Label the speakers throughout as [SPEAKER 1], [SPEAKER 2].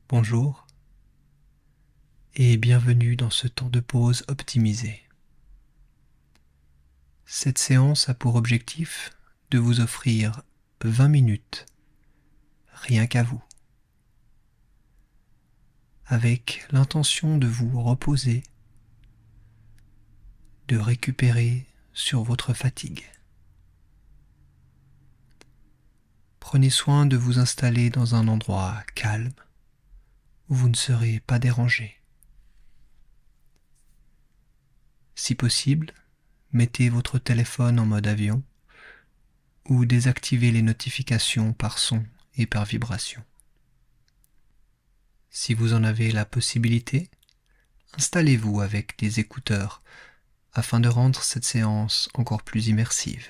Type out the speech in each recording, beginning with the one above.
[SPEAKER 1] Bonjour et bienvenue dans ce temps de pause optimisé. Cette séance a pour objectif de vous offrir 20 minutes, rien qu'à vous, avec l'intention de vous reposer, de récupérer sur votre fatigue. Prenez soin de vous installer dans un endroit calme où vous ne serez pas dérangé. Si possible, mettez votre téléphone en mode avion ou désactivez les notifications par son et par vibration. Si vous en avez la possibilité, installez-vous avec des écouteurs afin de rendre cette séance encore plus immersive.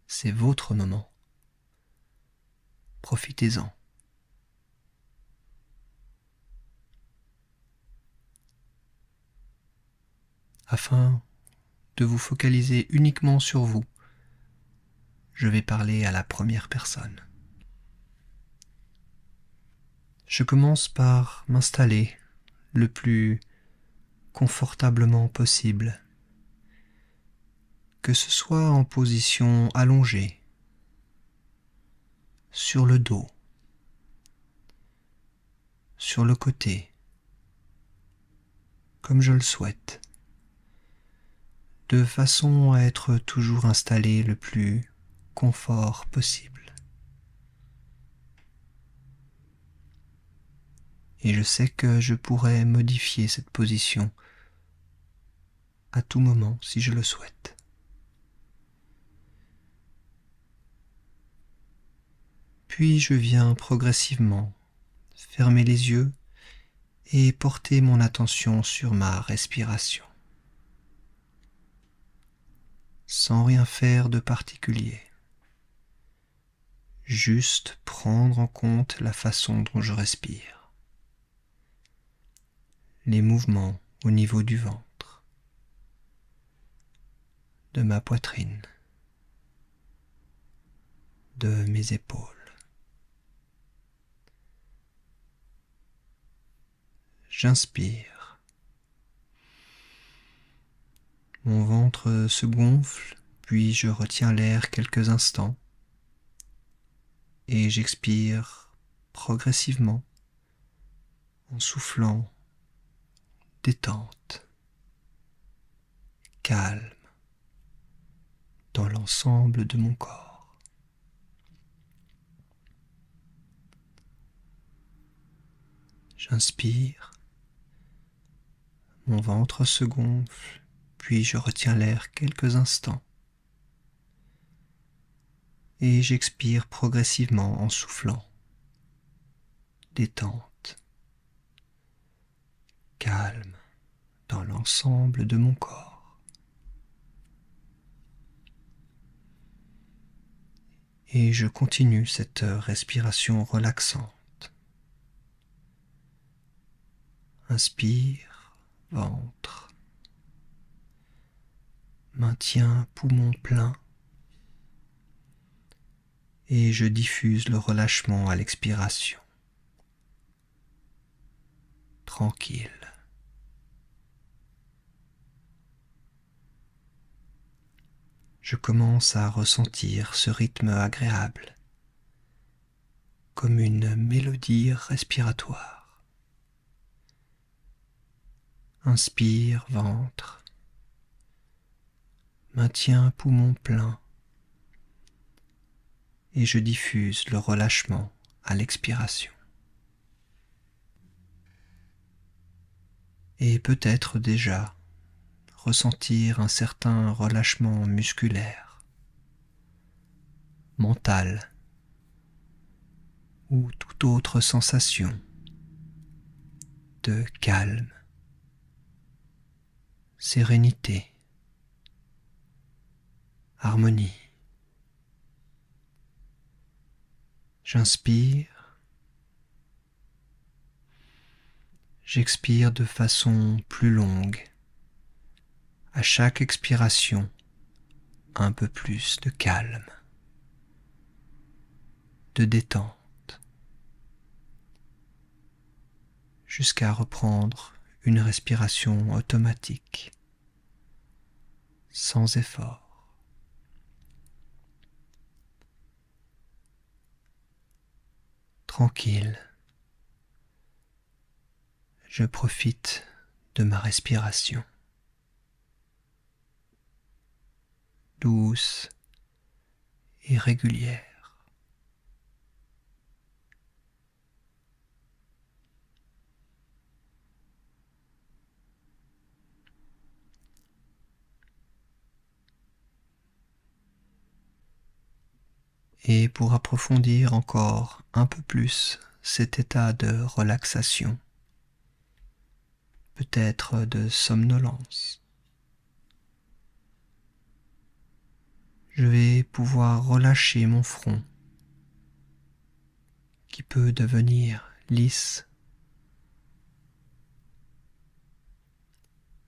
[SPEAKER 1] C'est votre moment. Profitez-en. Afin de vous focaliser uniquement sur vous, je vais parler à la première personne. Je commence par m'installer le plus confortablement possible, que ce soit en position allongée, sur le dos, sur le côté, comme je le souhaite, de façon à être toujours installé le plus confort possible. Et je sais que je pourrais modifier cette position à tout moment si je le souhaite. Puis je viens progressivement fermer les yeux et porter mon attention sur ma respiration, sans rien faire de particulier. Juste prendre en compte la façon dont je respire, les mouvements au niveau du ventre, de ma poitrine, de mes épaules. J'inspire. Mon ventre se gonfle, puis je retiens l'air quelques instants et j'expire progressivement en soufflant détente, calme dans l'ensemble de mon corps. J'inspire, mon ventre se gonfle, puis je retiens l'air quelques instants et j'expire progressivement en soufflant, détente, calme dans l'ensemble de mon corps. Et je continue cette respiration relaxante. Inspire, ventre. Maintiens poumon plein. Et je diffuse le relâchement à l'expiration. Tranquille. Je commence à ressentir ce rythme agréable, comme une mélodie respiratoire. Inspire, ventre. Maintiens poumon plein. Et je diffuse le relâchement à l'expiration. Et peut-être déjà ressentir un certain relâchement musculaire, mental ou toute autre sensation de calme, sérénité, harmonie. J'inspire, j'expire de façon plus longue. À chaque expiration, un peu plus de calme. de détente, jusqu'à reprendre une respiration automatique, sans effort. Tranquille, je profite de ma respiration, douce et régulière. Et pour approfondir encore un peu plus cet état de relaxation, peut-être de somnolence, je vais pouvoir relâcher mon front qui peut devenir lisse,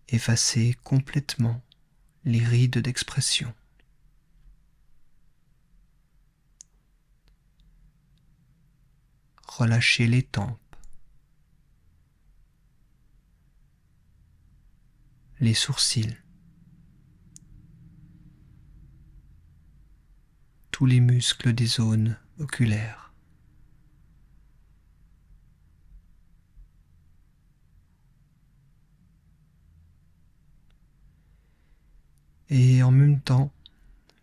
[SPEAKER 1] effacer complètement les rides d'expression. Relâcher les tempes, les sourcils, tous les muscles des zones oculaires. Et en même temps,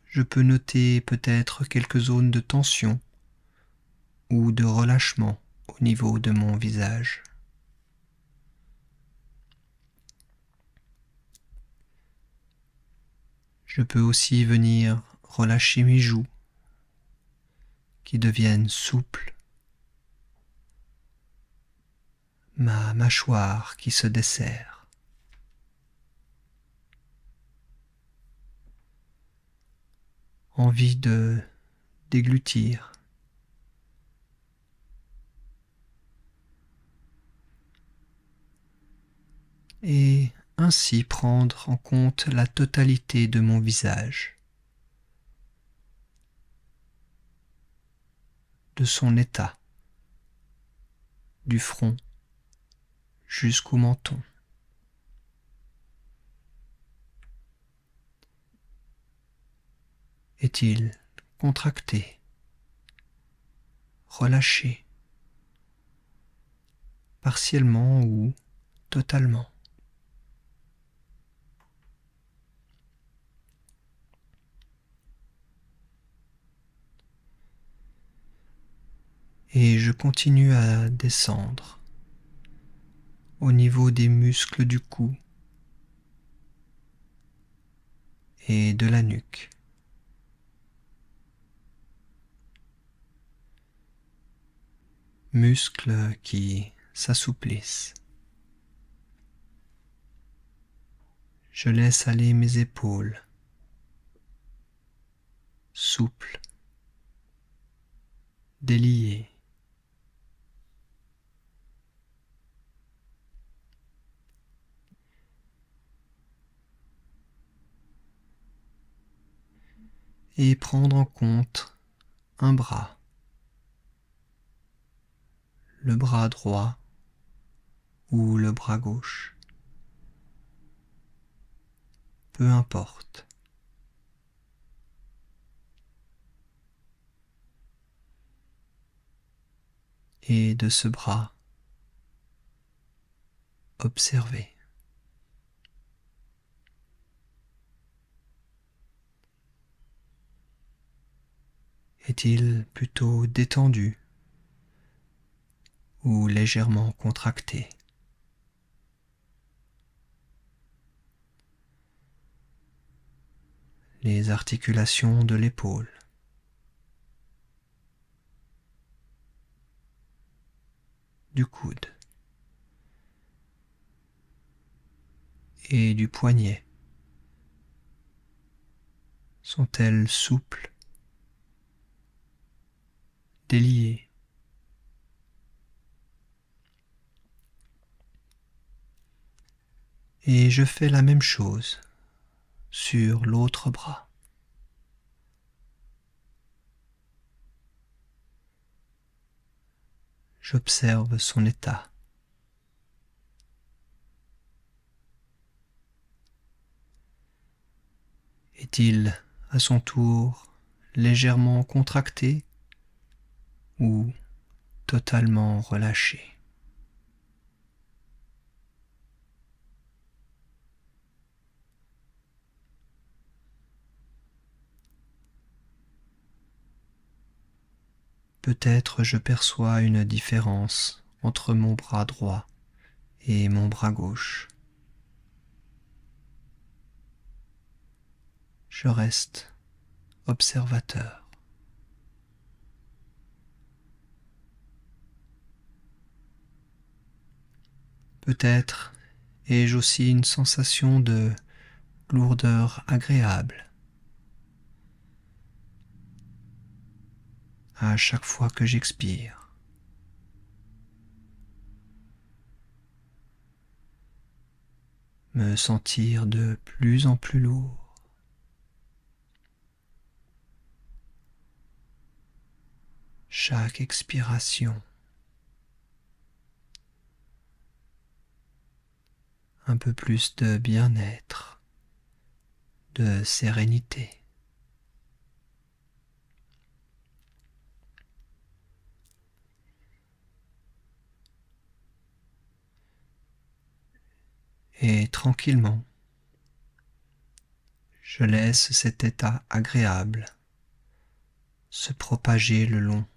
[SPEAKER 1] je peux noter peut-être quelques zones de tension ou de relâchement au niveau de mon visage. Je peux aussi venir relâcher mes joues qui deviennent souples, ma mâchoire qui se desserre. Envie de déglutir. Et ainsi prendre en compte la totalité de mon visage, de son état, du front jusqu'au menton. Est-il contracté, relâché, partiellement ou totalement? Et je continue à descendre au niveau des muscles du cou et de la nuque. Muscles qui s'assouplissent. Je laisse aller mes épaules, souples, déliées. Et prendre en compte un bras, le bras droit ou le bras gauche, peu importe. Et de ce bras, observer. Est-il plutôt détendu ou légèrement contracté? Les articulations de l'épaule, du coude et du poignet sont-elles souples, déliées? Et je fais la même chose sur l'autre bras. J'observe son état. Est-il à son tour légèrement contracté ou totalement relâché? Peut-être je perçois une différence entre mon bras droit et mon bras gauche. Je reste observateur. Peut-être ai-je aussi une sensation de lourdeur agréable à chaque fois que j'expire. Me sentir de plus en plus lourd. Chaque expiration, un peu plus de bien-être, de sérénité. Et tranquillement, je laisse cet état agréable se propager le long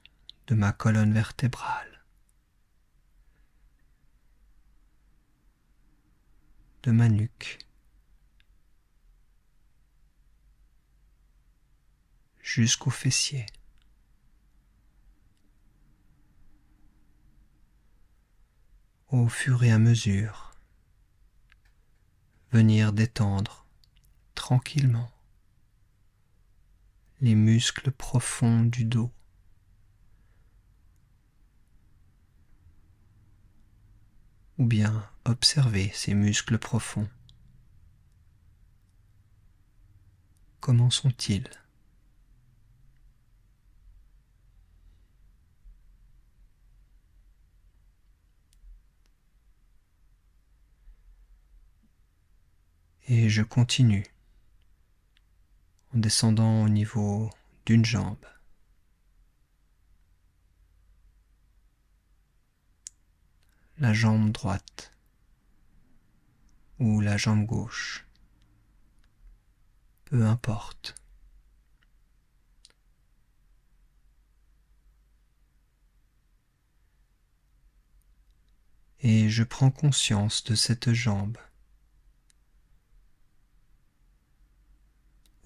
[SPEAKER 1] de ma colonne vertébrale, de ma nuque, jusqu'aux fessiers. Au fur et à mesure, venir détendre tranquillement les muscles profonds du dos, ou bien observer ces muscles profonds. Comment sont-ils? Et je continue en descendant au niveau d'une jambe, la jambe droite ou la jambe gauche, peu importe. Et je prends conscience de cette jambe,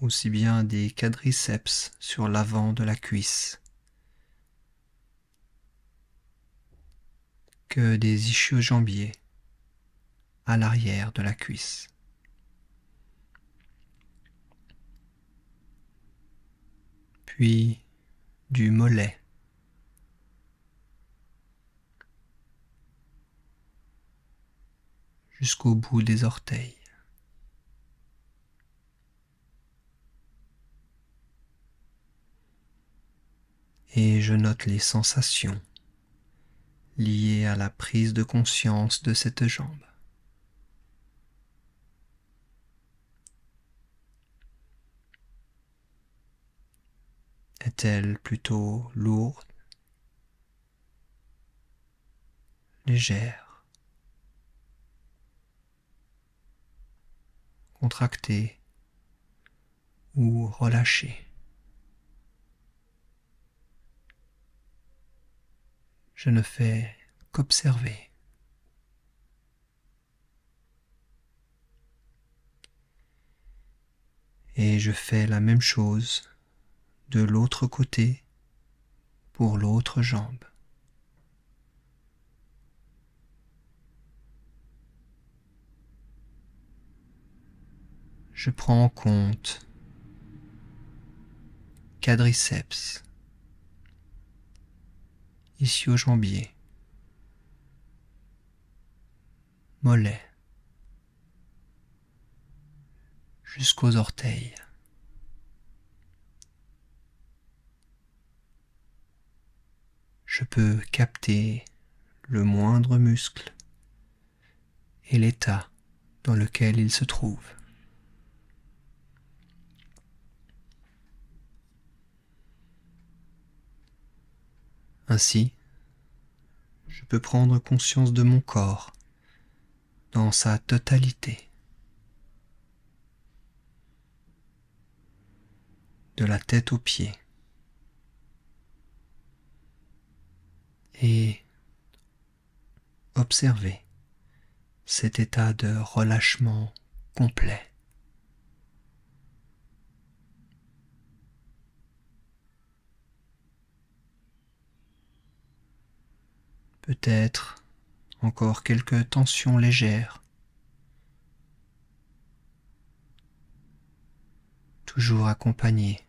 [SPEAKER 1] aussi bien des quadriceps sur l'avant de la cuisse que des ischio-jambiers à l'arrière de la cuisse. Puis du mollet jusqu'au bout des orteils. Et je note les sensations liées à la prise de conscience de cette jambe. Est-elle plutôt lourde, légère, contractée ou relâchée? Je ne fais qu'observer. Et je fais la même chose de l'autre côté pour l'autre jambe. Je prends en compte quadriceps, ischio-jambier, mollet, jusqu'aux orteils. Je peux capter le moindre muscle et l'état dans lequel il se trouve. Ainsi, je peux prendre conscience de mon corps dans sa totalité, de la tête aux pieds, et observer cet état de relâchement complet. Peut-être encore quelques tensions légères, toujours accompagnées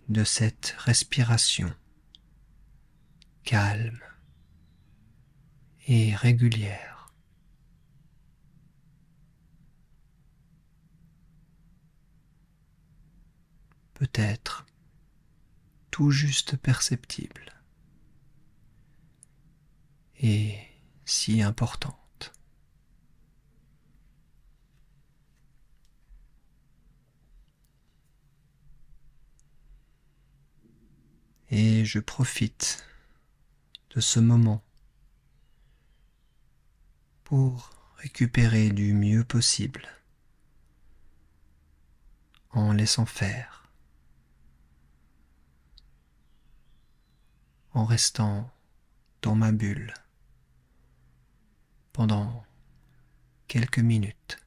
[SPEAKER 1] de cette respiration calme et régulière. Peut-être tout juste perceptible et si importante. Et je profite de ce moment pour récupérer du mieux possible en laissant faire, en restant dans ma bulle pendant quelques minutes.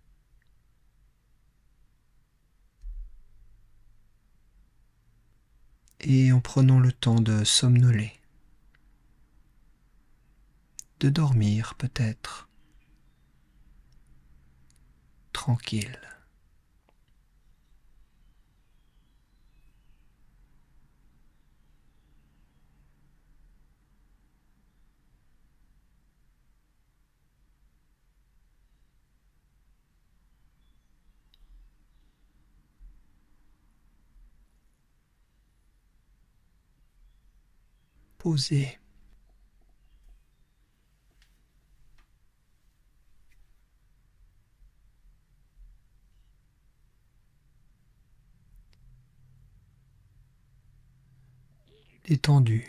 [SPEAKER 1] Et en prenant le temps de somnoler, de dormir peut-être, tranquille. Posé. Détendu.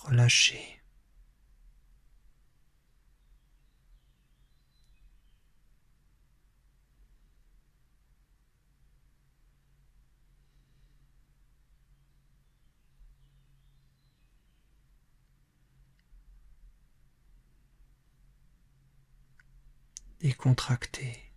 [SPEAKER 1] Relâché. Décontracté.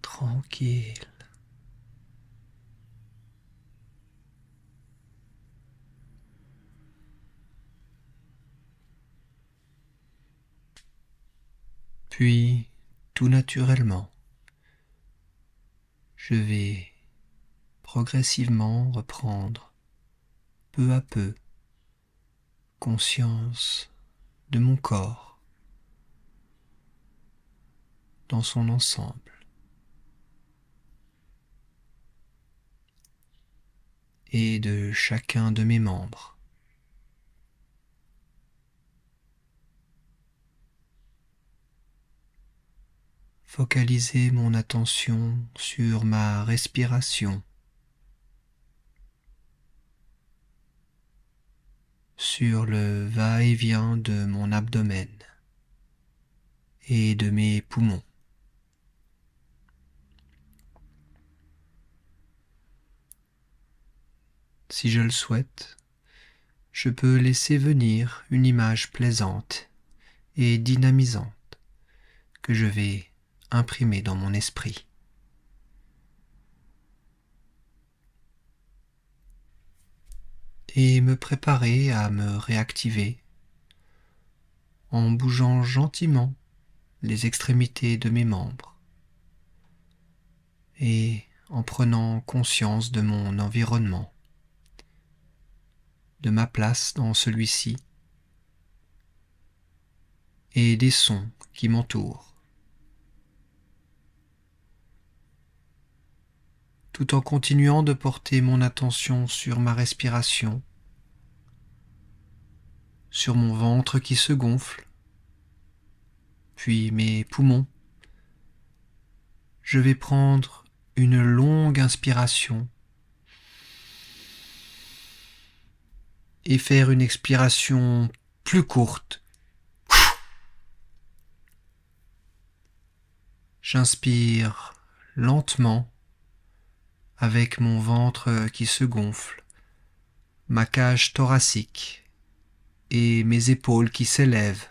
[SPEAKER 1] Tranquille. Puis, tout naturellement, je vais progressivement reprendre, peu à peu, conscience de mon corps dans son ensemble et de chacun de mes membres. Focaliser mon attention sur ma respiration, sur le va-et-vient de mon abdomen et de mes poumons. Si je le souhaite, je peux laisser venir une image plaisante et dynamisante que je vais imprimer dans mon esprit. Et me préparer à me réactiver en bougeant gentiment les extrémités de mes membres et en prenant conscience de mon environnement, de ma place dans celui-ci et des sons qui m'entourent, tout en continuant de porter mon attention sur ma respiration, sur mon ventre qui se gonfle, puis mes poumons. Je vais prendre une longue inspiration et faire une expiration plus courte. J'inspire lentement avec mon ventre qui se gonfle, ma cage thoracique et mes épaules qui s'élèvent.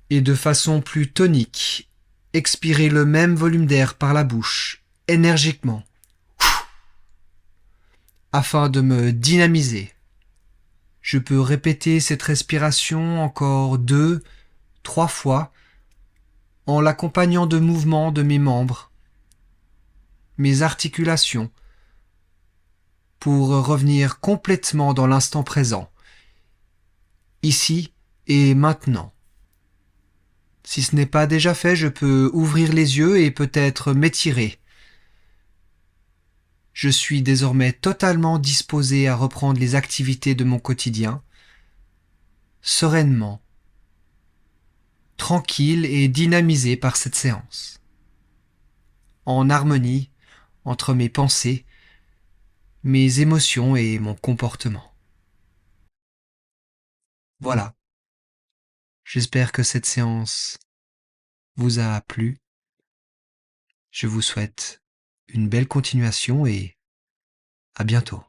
[SPEAKER 1] Et de façon plus tonique, expirez le même volume d'air par la bouche, énergiquement, afin de me dynamiser. Je peux répéter cette respiration encore 2, 3 fois en l'accompagnant de mouvements de mes membres, mes articulations, pour revenir complètement dans l'instant présent, ici et maintenant. Si ce n'est pas déjà fait, je peux ouvrir les yeux et peut-être m'étirer. Je suis désormais totalement disposé à reprendre les activités de mon quotidien, sereinement, tranquille et dynamisé par cette séance, en harmonie entre mes pensées, mes émotions et mon comportement. Voilà, j'espère que cette séance vous a plu. Je vous souhaite une belle continuation et à bientôt.